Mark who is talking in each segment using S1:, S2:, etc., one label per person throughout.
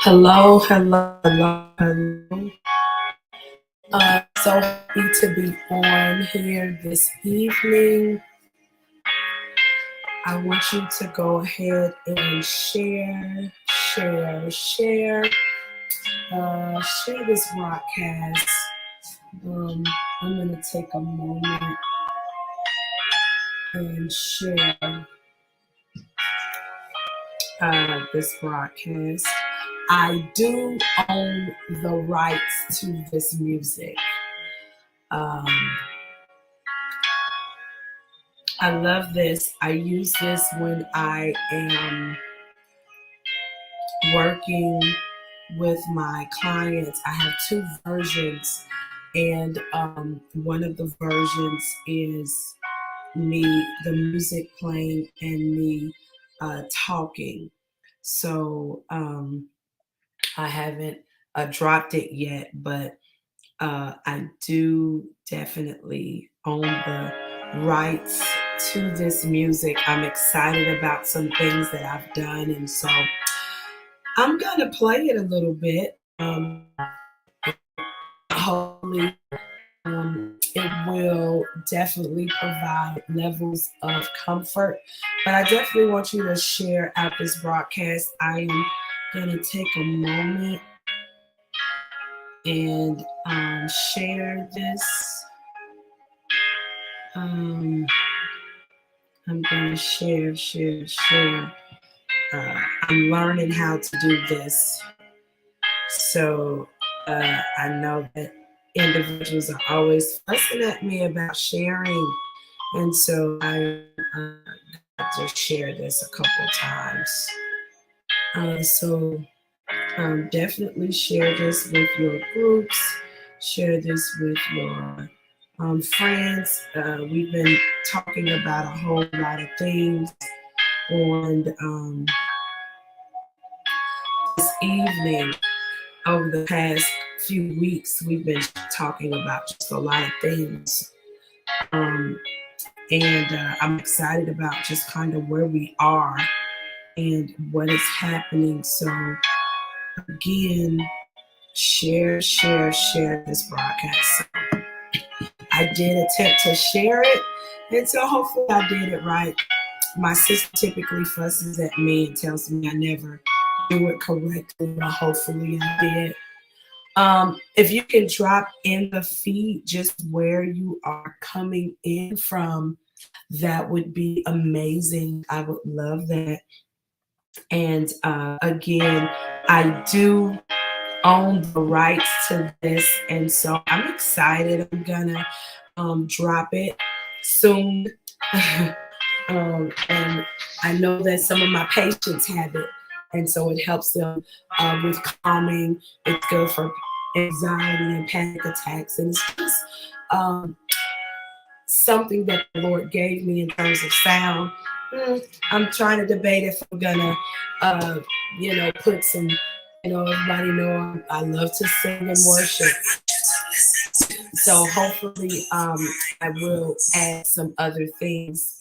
S1: Hello, hello, hello, hello. So happy to be on here this evening. I want you to go ahead and share this broadcast. I'm going to take a moment and share this broadcast. I do own the rights to this music. I love this. I use this when I am working with my clients. I have two versions, and one of the versions is the music playing and me talking. So I haven't dropped it yet, but I do definitely own the rights to this music. I'm excited about some things that I've done, and so I'm gonna play it a little bit. Hopefully, it will definitely provide levels of comfort. But I definitely want you to share out this broadcast. I am gonna take a moment and share this. I'm gonna share. I'm learning how to do this. So I know that individuals are always fussing at me about sharing. And so I got to share this a couple times. So definitely share this with your groups, share this with your friends. We've been talking about a whole lot of things on this evening. Over the past few weeks, we've been talking about just a lot of things. And I'm excited about just kind of where we are and what is happening. So again, share this broadcast. So I did attempt to share it, and so hopefully I did it right. My sister typically fusses at me and tells me I never do it correctly, but hopefully I did. If you can drop in the feed just where you are coming in from, that would be amazing. I would love that. And again, I do own the rights to this, and so I'm excited. I'm gonna drop it soon. And I know that some of my patients have it, and so it helps them with calming. It's good for anxiety and panic attacks, and it's just something that the Lord gave me in terms of sound. I'm trying to debate if I'm gonna, put some, everybody know I love to sing and worship. So hopefully I will add some other things,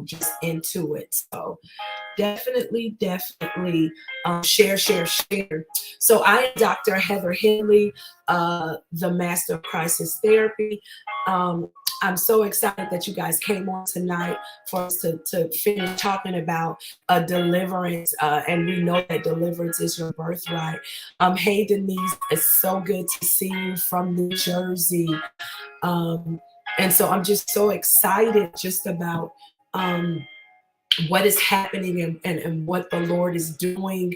S1: just into it. So definitely share. So I am Dr. Heather Henley, the Master of Crisis Therapy. I'm so excited that you guys came on tonight for us to finish talking about deliverance, and we know that deliverance is your birthright. Hey Denise, it's so good to see you from New Jersey. And so I'm just so excited just about what is happening and what the Lord is doing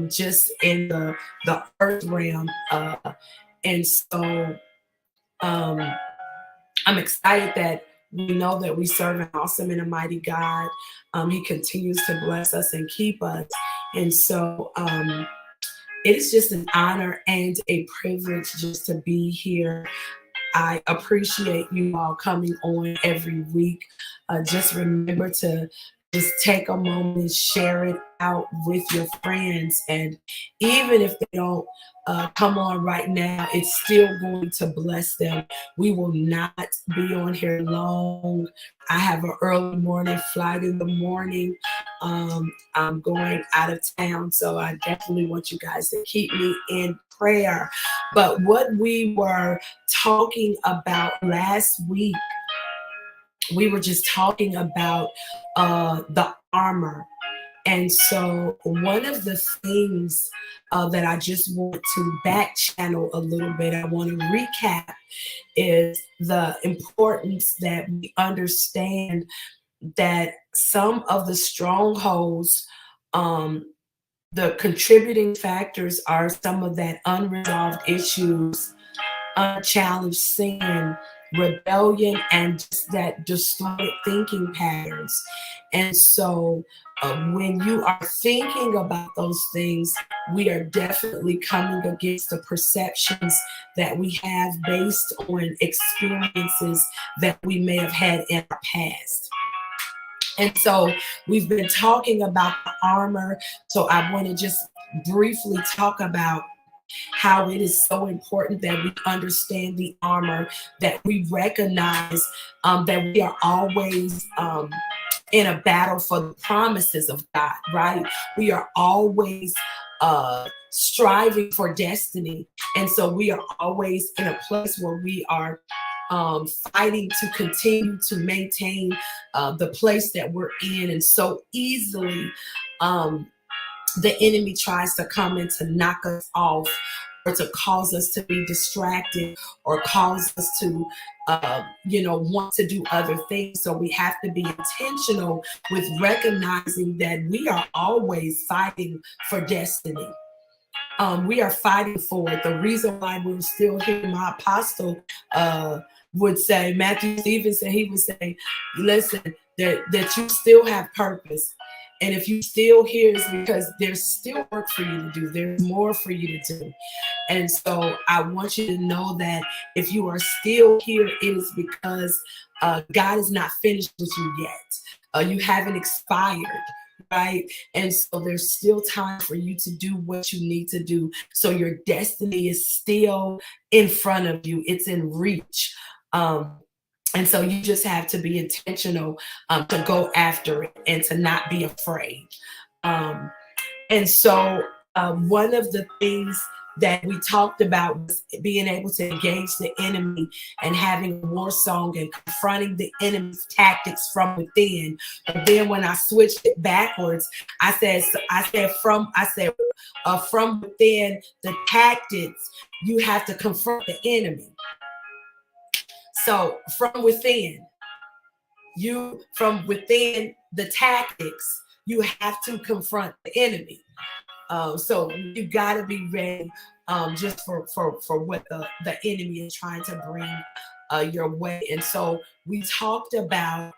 S1: just in the earth realm. And so I'm excited that we know that we serve an awesome and a mighty God. He continues to bless us and keep us. And so it is just an honor and a privilege just to be here. I appreciate you all coming on every week. Just remember to just take a moment and share it out with your friends. And even if they don't come on right now, it's still going to bless them. We will not be on here long. I have an early morning flight in the morning. I'm going out of town, so I definitely want you guys to keep me in prayer. But what we were talking about last week, we were just talking about the armor. And so one of the things that I just want to back channel a little bit, I want to recap, is the importance that we understand that some of the strongholds, the contributing factors are some of that unresolved issues, unchallenged sin, rebellion, and just that distorted thinking patterns. And so when you are thinking about those things, we are definitely coming against the perceptions that we have based on experiences that we may have had in our past. And so we've been talking about the armor. So I want to just briefly talk about how it is so important that we understand the armor, that we recognize that we are always in a battle for the promises of God, right? We are always striving for destiny. And so we are always in a place where we are fighting to continue to maintain the place that we're in. And so easily, the enemy tries to come and to knock us off, or to cause us to be distracted, or cause us to, want to do other things. So we have to be intentional with recognizing that we are always fighting for destiny. We are fighting for it. The reason why we're still here, my apostle would say, Matthew Stevenson, he would say, listen, that you still have purpose. And if you still here, it's because there's still work for you to do. There's more for you to do. And so I want you to know that if you are still here, it is because God is not finished with you yet. You haven't expired, right? And so there's still time for you to do what you need to do. So your destiny is still in front of you. It's in reach. And so you just have to be intentional to go after it and to not be afraid. And so one of the things that we talked about was being able to engage the enemy and having a war song and confronting the enemy's tactics from within. But then when I switched it backwards, I said from within the tactics, you have to confront the enemy. So from within the tactics, you have to confront the enemy. So you got to be ready just for what the enemy is trying to bring your way. And so we talked about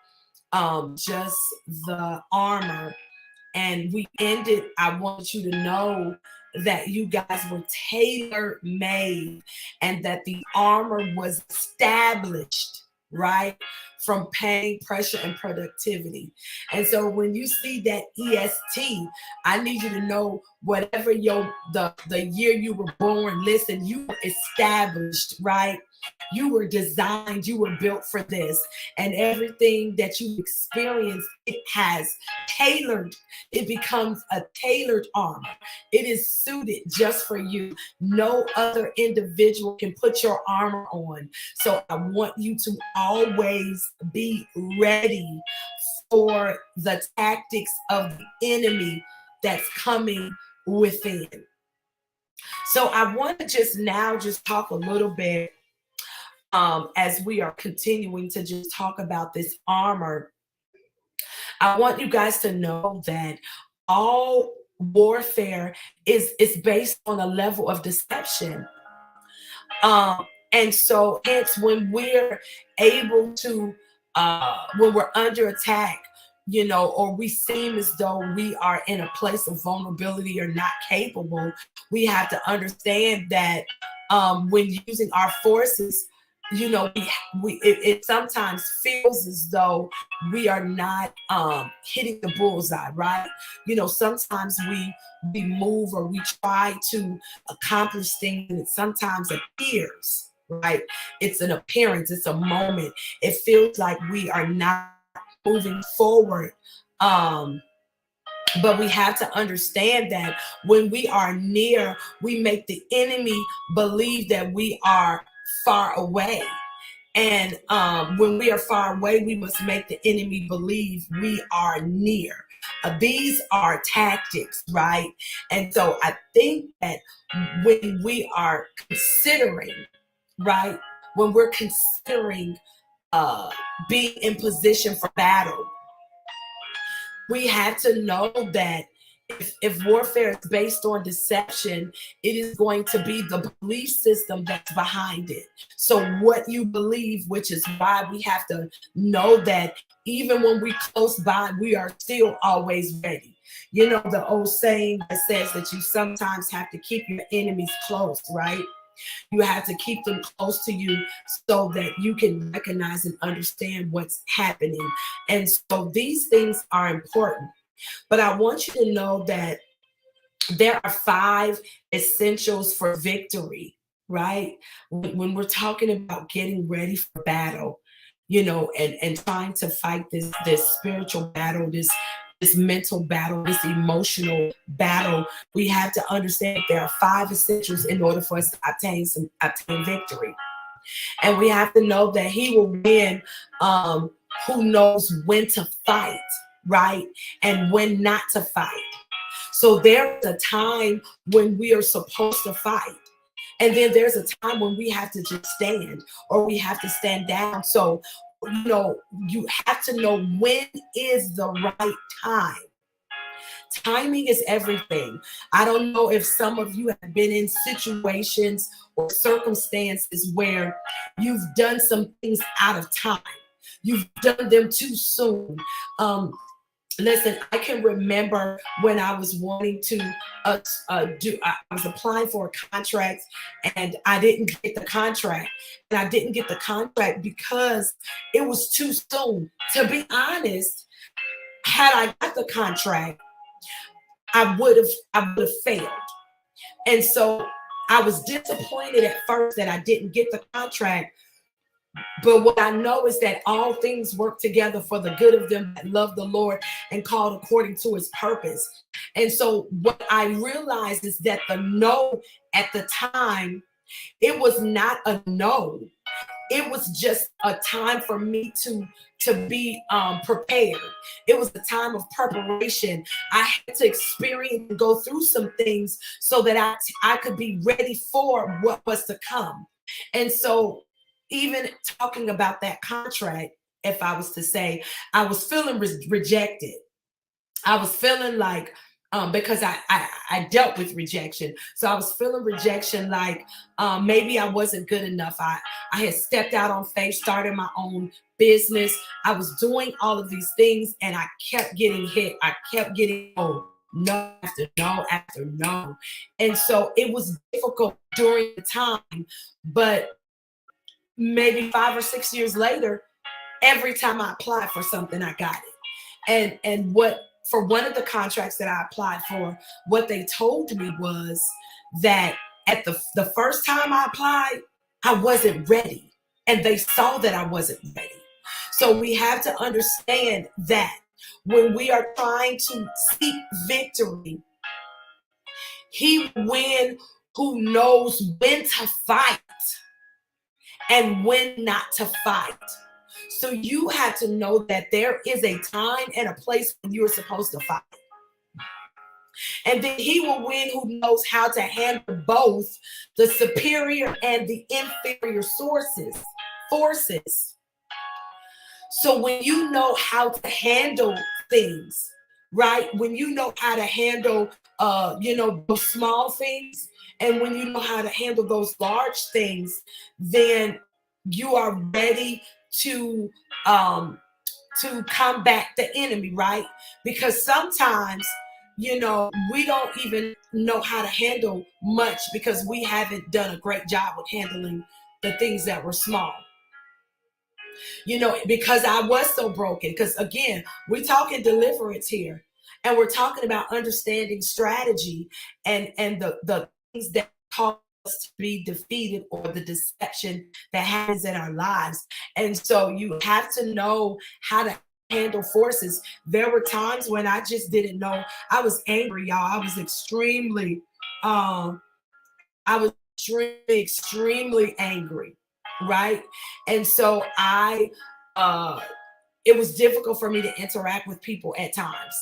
S1: just the armor, and we ended, I want you to know that you guys were tailor made, and that the armor was established, right, from pain, pressure, and productivity. And so when you see that EST, I need you to know whatever the year you were born, listen, you were established, right? You were designed, you were built for this. And everything that you experience, it has tailored, it becomes a tailored armor. It is suited just for you. No other individual can put your armor on. So I want you to always be ready for the tactics of the enemy that's coming within. So I want to just talk a little bit as we are continuing to just talk about this armor. I want you guys to know that all warfare is based on a level of deception. And so hence when we're able to, when we're under attack, or we seem as though we are in a place of vulnerability or not capable, we have to understand that when using our forces, it sometimes feels as though we are not hitting the bullseye, right? Sometimes we move or we try to accomplish things, and it sometimes appears, right? It's an appearance, it's a moment. It feels like we are not moving forward But we have to understand that when we are near, we make the enemy believe that we are far away. And when we are far away, we must make the enemy believe we are near. These are tactics, right? And so I think that when we are considering, right, when we're considering being in position for battle, we have to know that if warfare is based on deception, it is going to be the belief system that's behind it. So what you believe, which is why we have to know that even when we close by, we are still always ready. You know, the old saying that says that you sometimes have to keep your enemies close, right? You have to keep them close to you so that you can recognize and understand what's happening. And so these things are important. But I want you to know that there are 5 essentials for victory, right? When we're talking about getting ready for battle, you know, and trying to fight this spiritual battle, this mental battle, this emotional battle, we have to understand there are 5 essentials in order for us to obtain victory. And we have to know that he will win who knows when to fight, right? And when not to fight. So there's a time when we are supposed to fight. And then there's a time when we have to just stand or we have to stand down. So, you know, you have to know when is the right time. Timing is everything. I don't know if some of you have been in situations or circumstances where you've done some things out of time. You've done them too soon. Listen, I can remember when I was wanting to I was applying for a contract and I didn't get the contract. And I didn't get the contract because it was too soon. To be honest, had I got the contract, I would have failed. And so I was disappointed at first that I didn't get the contract. But what I know is that all things work together for the good of them that love the Lord and called according to his purpose. And so what I realized is that the no at the time, it was not a no. It was just a time for me to be prepared. It was a time of preparation. I had to experience and go through some things so that I could be ready for what was to come. And so even talking about that contract, if I was to say, I was feeling rejected. I was feeling like, because I dealt with rejection. So I was feeling rejection like maybe I wasn't good enough. I had stepped out on faith, started my own business. I was doing all of these things and I kept getting hit. I kept getting no after no after no. And so it was difficult during the time, but maybe 5 or 6 years later, every time I applied for something, I got it. And what for one of the contracts that I applied for, what they told me was that at the first time I applied, I wasn't ready. And they saw that I wasn't ready. So we have to understand that when we are trying to seek victory, he will win who knows when to fight and when not to fight. So you have to know that there is a time and a place when you're supposed to fight. And then he will win who knows how to handle both the superior and the inferior forces. So when you know how to handle things, right? When you know how to handle, those small things, and when you know how to handle those large things, then you are ready to combat the enemy, right? Because sometimes, we don't even know how to handle much because we haven't done a great job with handling the things that were small. Because I was so broken. Because again, we're talking deliverance here, and we're talking about understanding strategy and the things that cause us to be defeated or the deception that happens in our lives. And so you have to know how to handle forces. There were times when I just didn't know. I was angry, y'all. I was extremely angry, right? And so it was difficult for me to interact with people at times.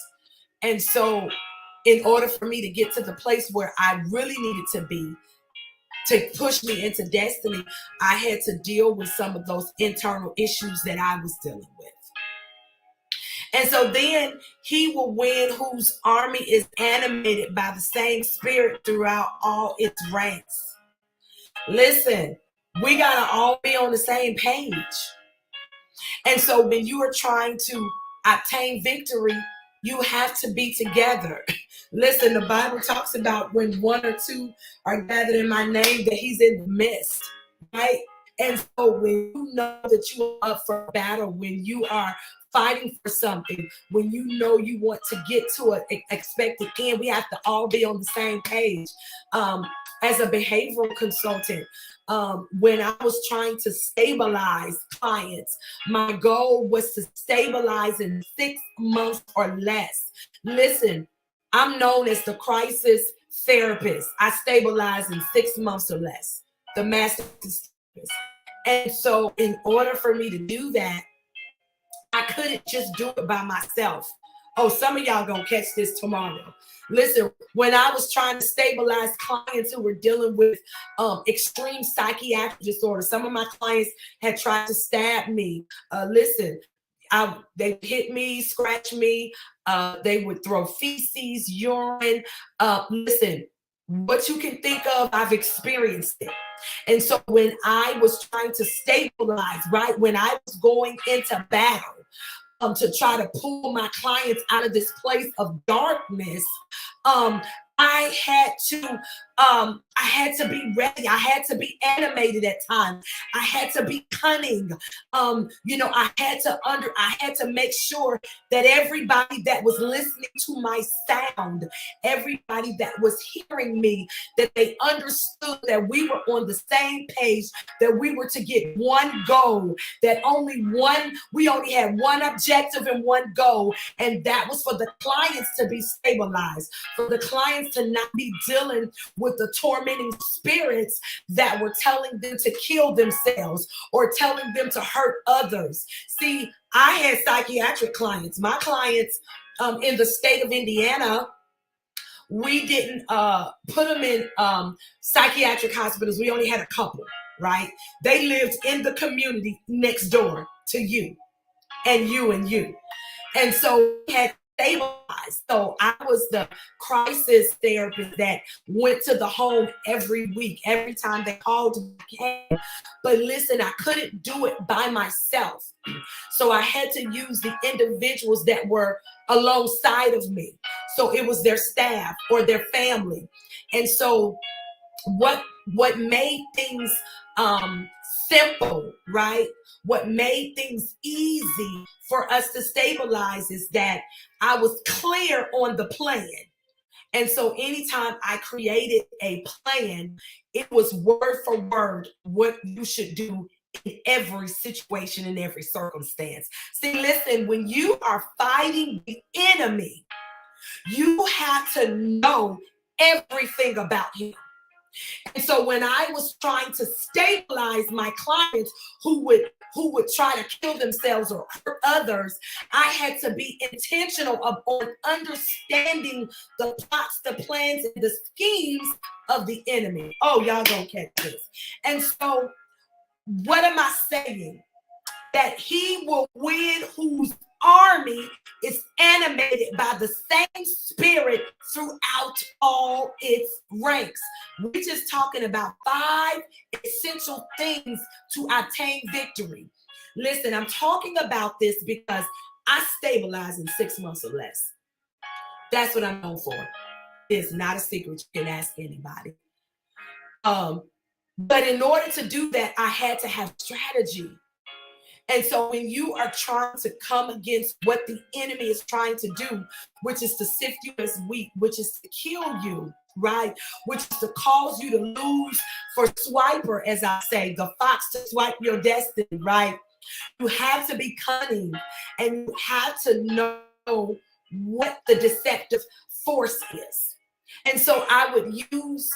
S1: And so in order for me to get to the place where I really needed to be, to push me into destiny, I had to deal with some of those internal issues that I was dealing with. And so then he will win whose army is animated by the same spirit throughout all its ranks. Listen, we got to all be on the same page. And so when you are trying to obtain victory, you have to be together. Listen, the Bible talks about when one or two are gathered in my name, that he's in the midst, right? And so when you know that you are up for battle, when you are fighting for something, when you know you want to get to an expected end, we have to all be on the same page. As a behavioral consultant, when I was trying to stabilize clients, my goal was to stabilize in 6 months or less. Listen, I'm known as the crisis therapist. I stabilize in 6 months or less, the master therapist. And so in order for me to do that, I couldn't just do it by myself. Oh, some of y'all gonna catch this tomorrow. Listen, when I was trying to stabilize clients who were dealing with extreme psychiatric disorders, some of my clients had tried to stab me. Listen, they hit me, scratch me. They would throw feces, urine. Listen, what you can think of, I've experienced it. And so when I was trying to stabilize, right, when I was going into battle, to try to pull my clients out of this place of darkness, I had to be ready. I had to be animated at times. I had to be cunning. I had to make sure that everybody that was listening to my sound, everybody that was hearing me, that they understood that we were on the same page, that we were to get one goal, that we only had one objective and one goal, and that was for the clients to be stabilized, for the clients to not be dealing with the tormenting spirits that were telling them to kill themselves or telling them to hurt others. See, I had psychiatric clients. My clients in the state of Indiana, we didn't put them in psychiatric hospitals. We only had a couple, right? They lived in the community next door to you and you and you. And so we had stabilized. So I was the crisis therapist that went to the home every week, every time they called me. But listen, I couldn't do it by myself. So I had to use the individuals that were alongside of me. So it was their staff or their family. And so what made things simple, right? What made things easy for us to stabilize is that I was clear on the plan. And so anytime I created a plan, it was word for word what you should do in every situation, in every circumstance. See, listen, when you are fighting the enemy, you have to know everything about him. And so when I was trying to stabilize my clients who would try to kill themselves or hurt others, I had to be intentional on understanding the plots, the plans, and the schemes of the enemy. Oh, y'all don't catch this. And so what am I saying? That he will win whose army is animated by the same spirit throughout all its ranks. We're just talking about 5 essential things to obtain victory. Listen, I'm talking about this because I stabilize in 6 months or less. That's what I'm known for. It's not a secret. You can ask anybody. But in order to do that, I had to have strategy. And so when you are trying to come against what the enemy is trying to do, which is to sift you as wheat, which is to kill you, right? Which is to cause you to lose for swiper, as I say, the fox to swipe your destiny, right? You have to be cunning, and you have to know what the deceptive force is. And so I would use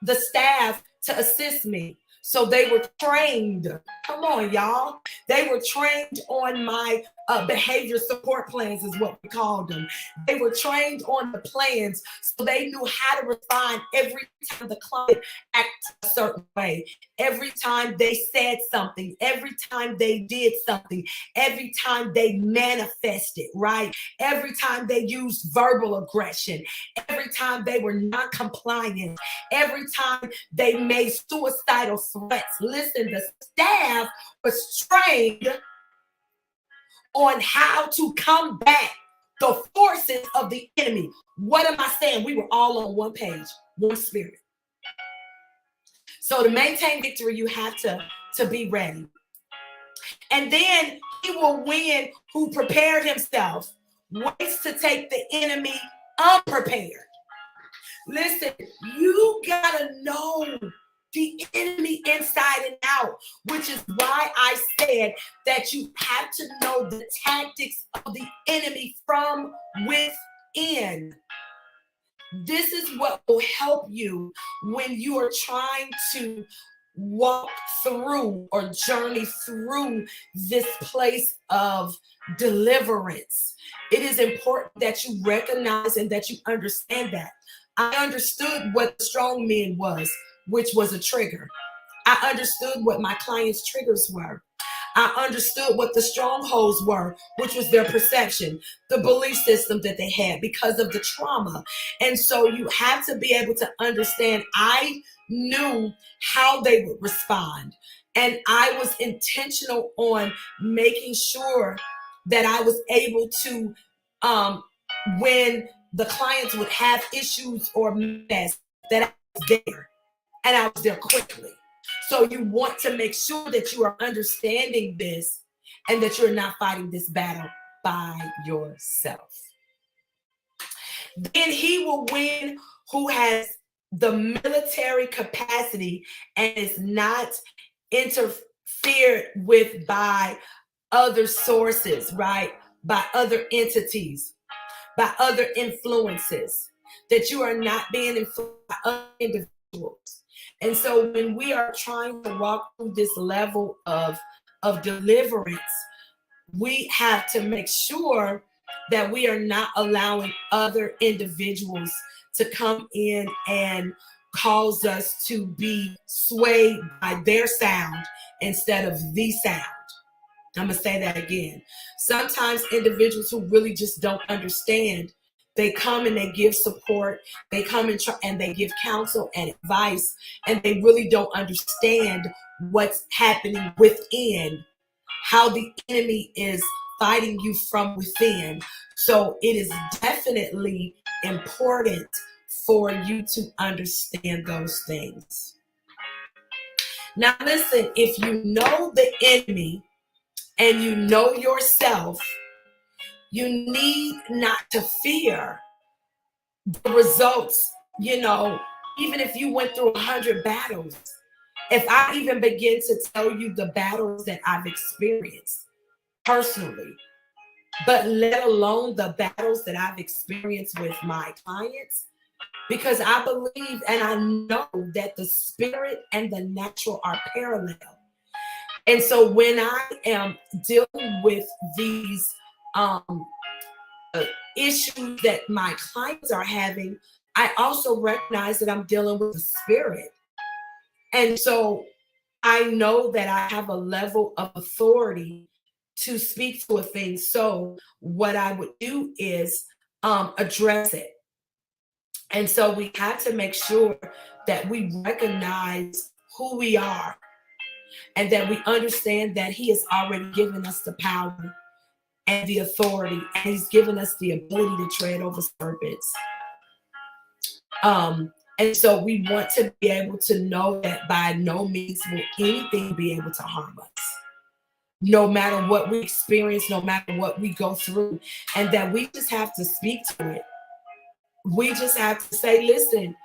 S1: the staff to assist me. So they were trained. Come on, y'all. They were trained on my behavior support plans, is what we called them. They were trained on the plans, so they knew how to respond every time the client acted a certain way, every time they said something, every time they did something, every time they manifested, right? Every time they used verbal aggression, every time they were non-compliant, every time they made suicidal threats. Listen, the staff was trained on how to combat the forces of the enemy. What am I saying? We were all on one page, one spirit. So to maintain victory, you have to be ready. And then he will win who prepared himself, waits to take the enemy unprepared. Listen, you gotta know the enemy inside and out, which is why I said that you have to know the tactics of the enemy from within. This is what will help you when you are trying to walk through or journey through this place of deliverance. It is important that you recognize and that you understand that. I understood what strong men was, which was a trigger. I understood what my clients' triggers were. I understood what the strongholds were, which was their perception, the belief system that they had because of the trauma. And so you have to be able to understand. I knew how they would respond. And I was intentional on making sure that I was able to, when the clients would have issues or mess, that I was there and I was there quickly. So you want to make sure that you are understanding this and that you're not fighting this battle by yourself. Then he will win who has the military capacity and is not interfered with by other sources, right? By other entities, by other influences, that you are not being influenced by other individuals. And so when we are trying to walk through this level of deliverance, we have to make sure that we are not allowing other individuals to come in and cause us to be swayed by their sound instead of the sound. I'm going to say that again. Sometimes individuals who really just don't understand, they come and they give support, they come and they give counsel and advice, and they really don't understand what's happening within, how the enemy is fighting you from within. So it is definitely important for you to understand those things. Now listen, if you know the enemy and you know yourself, you need not to fear the results. You know, even if you went through 100 battles, if I even begin to tell you the battles that I've experienced personally, but let alone the battles that I've experienced with my clients, because I believe and I know that the spirit and the natural are parallel. And so when I am dealing with these issues that my clients are having, I also recognize that I'm dealing with the spirit. And so I know that I have a level of authority to speak to a thing. So what I would do is address it. And so we have to make sure that we recognize who we are and that we understand that he has already given us the power and the authority, and he's given us the ability to tread over serpents. And so we want to be able to know that by no means will anything be able to harm us, no matter what we experience, no matter what we go through, and that we just have to speak to it. We just have to say, listen,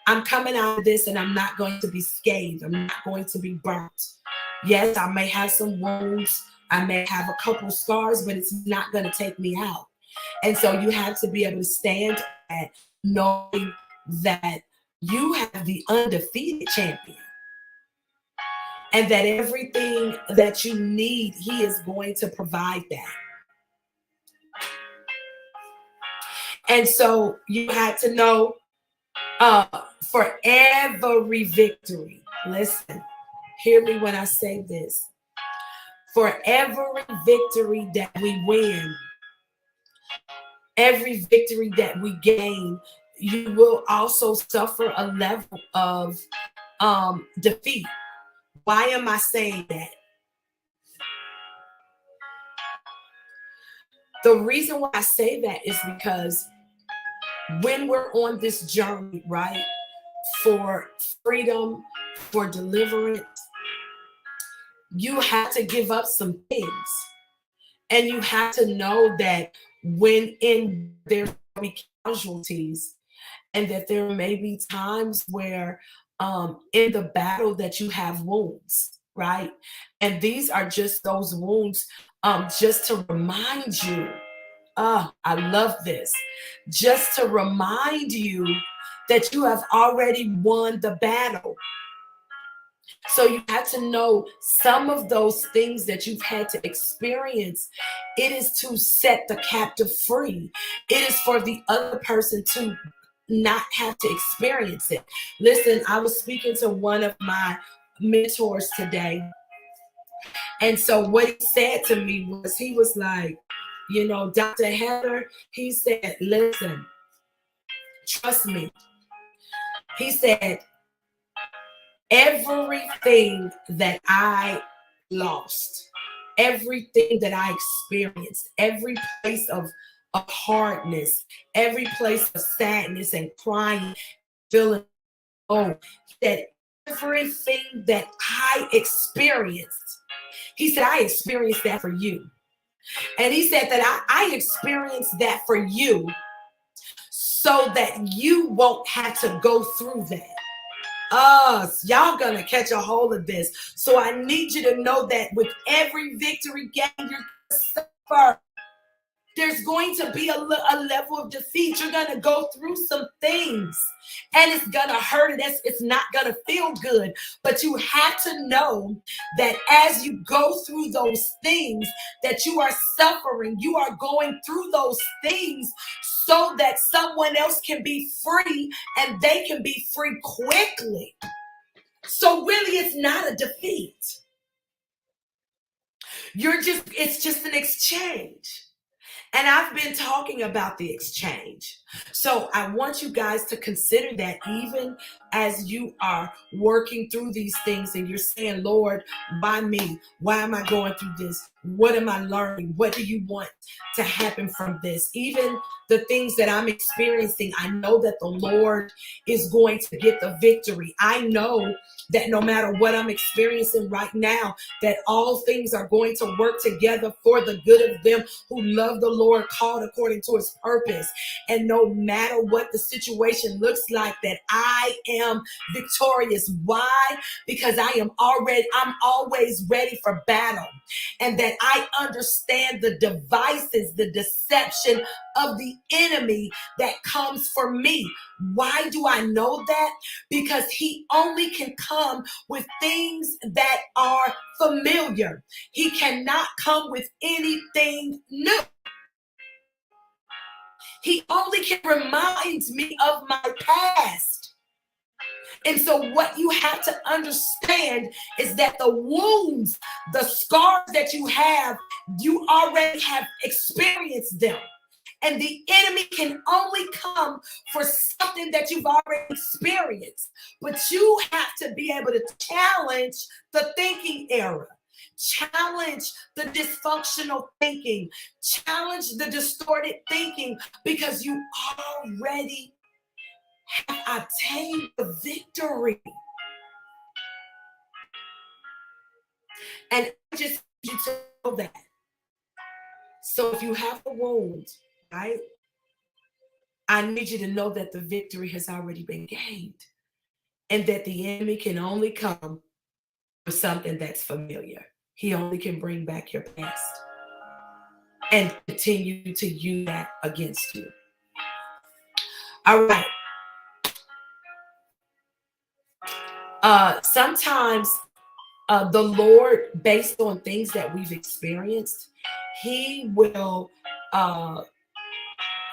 S1: I'm coming out of this and I'm not going to be scathed. I'm not going to be burnt. Yes, I may have some wounds. I may have a couple scars, but it's not going to take me out. And so you have to be able to stand at knowing that you have the undefeated champion and that everything that you need, he is going to provide that. And so you have to know for every victory, listen, hear me when I say this. For every victory that we win, every victory that we gain, you will also suffer a level of defeat. Why am I saying that? The reason why I say that is because when we're on this journey, right, for freedom, for deliverance, you have to give up some things. And you have to know that when in there will be casualties, and that there may be times where in the battle that you have wounds, right? And these are just those wounds, just to remind you. I love this. Just to remind you that you have already won the battle. So you have to know some of those things that you've had to experience. It is to set the captive free. It is for the other person to not have to experience it. Listen, I was speaking to one of my mentors today. And so what he said to me was, he was like, you know, Dr. Heather, he said, listen, trust me. He said, everything that I lost, everything that I experienced, every place of hardness, every place of sadness and crying, feeling alone, that everything that I experienced, he said, I experienced that for you. And he said that I experienced that for you so that you won't have to go through that. Y'all gonna catch a hold of this. So I need you to know that with every victory gain, you're gonna suffer. There's going to be a level of defeat. You're gonna go through some things, and it's gonna hurt. And it's not gonna feel good. But you have to know that as you go through those things, that you are suffering. You are going through those things so that someone else can be free, and they can be free quickly. So really, it's not a defeat. It's just an exchange. And I've been talking about the exchange. So I want you guys to consider that even as you are working through these things and you're saying, Lord, why me? Why am I going through this? What am I learning? What do you want to happen from this? Even the things that I'm experiencing, I know that the Lord is going to get the victory. I know that no matter what I'm experiencing right now, that all things are going to work together for the good of them who love the Lord, called according to his purpose. And no matter what the situation looks like, that I am victorious. Why? Because I'm always ready for battle. And that I understand the devices, the deception of the enemy that comes for me. Why do I know that? Because he only can come with things that are familiar. He cannot come with anything new. He only can remind me of my past. And so what you have to understand is that the wounds, the scars that you already have experienced them. And the enemy can only come for something that you've already experienced. But you have to be able to challenge the thinking error, challenge the dysfunctional thinking, challenge the distorted thinking, because you already have obtained the victory. And I just need you to know that. So if you have a wound, right, I need you to know that the victory has already been gained, and that the enemy can only come with something that's familiar. He only can bring back your past and continue to use that against you. All right. Sometimes the Lord, based on things that we've experienced, He will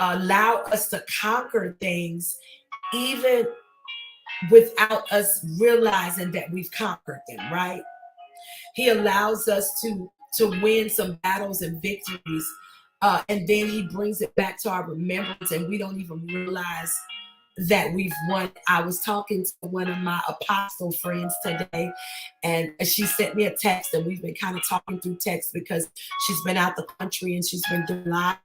S1: allow us to conquer things even without us realizing that we've conquered them, right? He allows us to win some battles and victories, and then He brings it back to our remembrance, and we don't even realize that we've won. I was talking to one of my apostle friends today, and she sent me a text, and we've been kind of talking through text because she's been out the country and she's been doing live.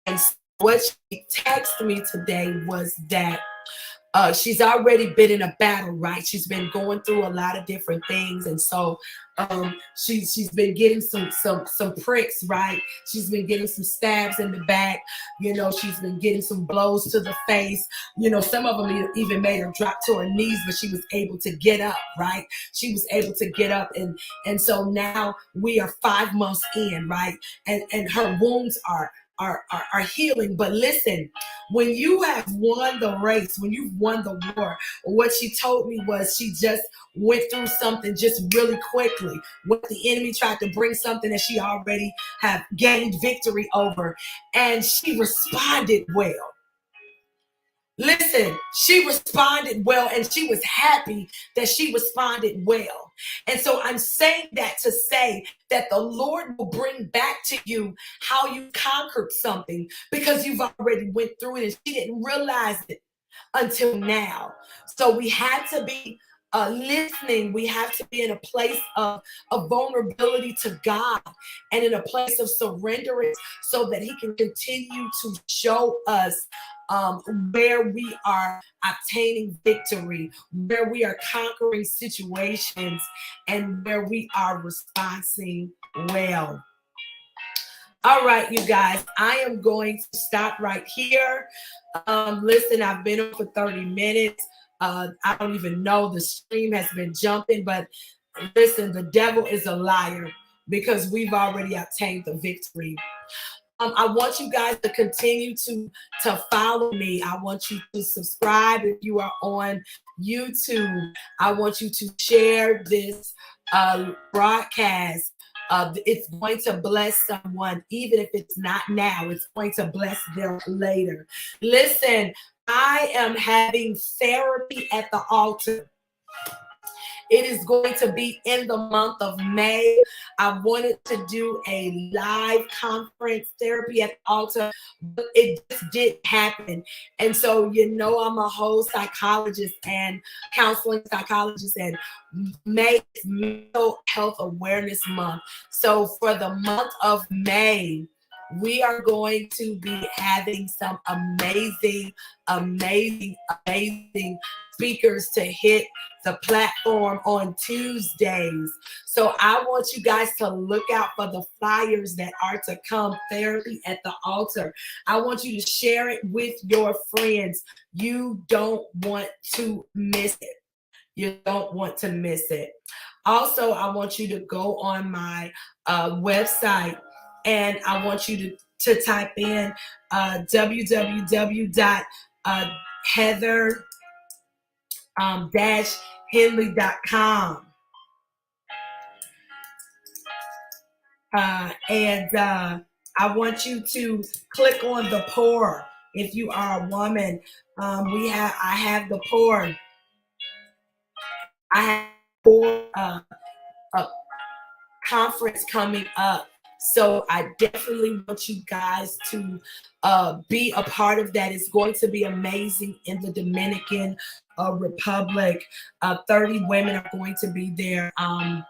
S1: And what she texted me today was that she's already been in a battle, right? She's been going through a lot of different things, and so she's been getting some pricks, right? She's been getting some stabs in the back, you know. She's been getting some blows to the face, you know. Some of them even made her drop to her knees, but she was able to get up, right? She was able to get up, and so now we are 5 months in, right? And her wounds are healing. But listen, when you have won the race, when you've won the war, what she told me was she just went through something just really quickly. When the enemy tried to bring something that she already had gained victory over, and she responded well. Listen, she responded well, and she was happy that she responded well. And so I'm saying that to say that the Lord will bring back to you how you conquered something because you've already went through it, and she didn't realize it until now. So we had to be listening. We have to be in a place of vulnerability to God and in a place of surrenderance so that He can continue to show us where we are obtaining victory, where we are conquering situations, and where we are responding well. All right, you guys, I am going to stop right here. Listen, I've been on for 30 minutes. I don't even know, the stream has been jumping, but listen, the devil is a liar because we've already obtained the victory. I want you guys to continue to follow me. I want you to subscribe if you are on YouTube. I want you to share this broadcast. It's going to bless someone, even if it's not now. It's going to bless them later. Listen, I am having therapy at the altar. It is going to be in the month of May. I wanted to do a live conference, therapy at the altar, but it just didn't happen. And so, you know, I'm a whole psychologist and counseling psychologist, and May is Mental Health Awareness Month. So for the month of May, we are going to be having some amazing speakers to hit the platform on Tuesdays. So I want you guys to look out for the flyers that are to come. Therapy at the altar. I want you to share it with your friends. You don't want to miss it. You don't want to miss it. Also, I want you to go on my website, and I want you to type in www.heather-henley.com. And I want you to click on the pour. If you are a woman, I have the pour. I have a conference coming up. So I definitely want you guys to be a part of that. It's going to be amazing in the Dominican Republic. 30 women are going to be there. I'm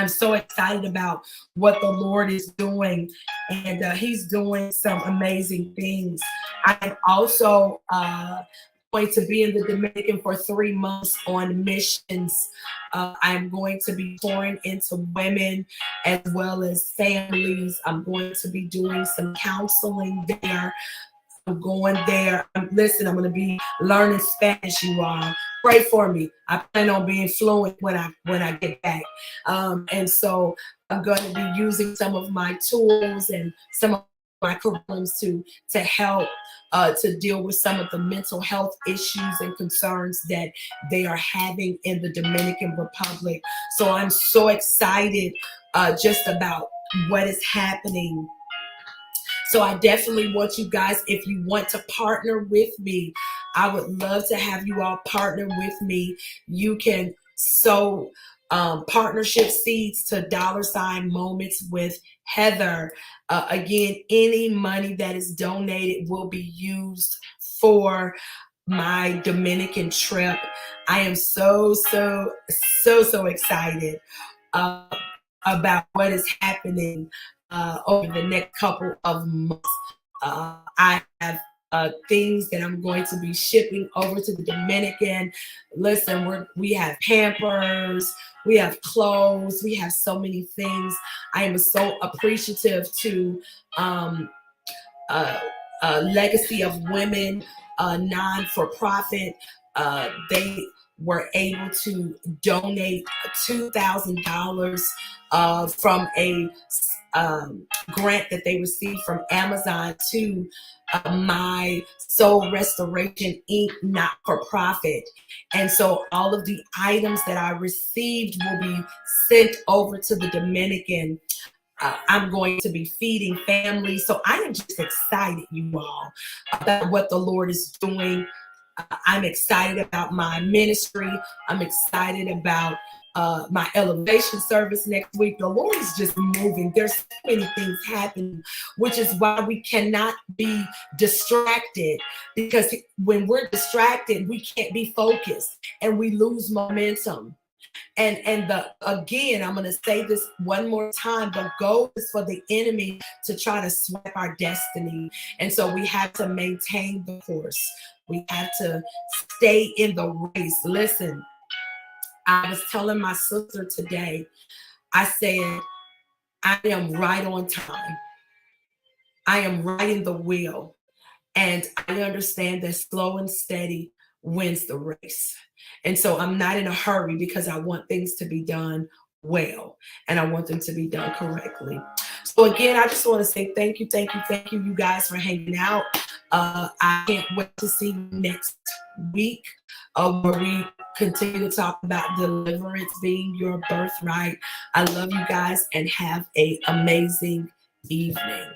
S1: so excited about what the Lord is doing, and He's doing some amazing things. I'm also going to be in the Dominican for 3 months on missions. I'm going to be pouring into women as well as families. I'm going to be doing some counseling there. I'm going there. Listen, I'm going to be learning Spanish, you all. pray for me. I plan on being fluent when I get back. And so I'm going to be using some of my tools and some of my curriculums to help to deal with some of the mental health issues and concerns that they are having in the Dominican Republic. So I'm so excited just about what is happening. So I definitely want you guys, if you want to partner with me, I would love to have you all partner with me. You can sow partnership seeds to $Moments with Heather. Again, any money that is donated will be used for my Dominican trip. I am so excited uh, about what is happening over the next couple of months. I have things that I'm going to be shipping over to the Dominican. Listen, we have Pampers, we have clothes, we have so many things. I am so appreciative to Legacy of Women, non-for-profit. They were able to donate $2,000 from a grant that they received from Amazon to my Soul Restoration Inc. not-for-profit. And so all of the items that I received will be sent over to the Dominican. I'm going to be feeding families. So I am just excited, you all, about what the Lord is doing. I'm excited about my ministry. I'm excited about my elevation service next week. The Lord is just moving. There's so many things happening, which is why we cannot be distracted, because when we're distracted, we can't be focused and we lose momentum. And again, I'm going to say this one more time. The goal is for the enemy to try to swipe our destiny. And so we have to maintain the course. We have to stay in the race. Listen, I was telling my sister today, I said, I am right on time. I am right in the wheel. And I understand that slow and steady wins the race. And so I'm not in a hurry, because I want things to be done well, and I want them to be done correctly. So again, I just want to say thank you, you guys, for hanging out. I can't wait to see you next week, where we continue to talk about deliverance being your birthright. I love you guys, and have an amazing evening.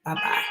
S1: Bye-bye.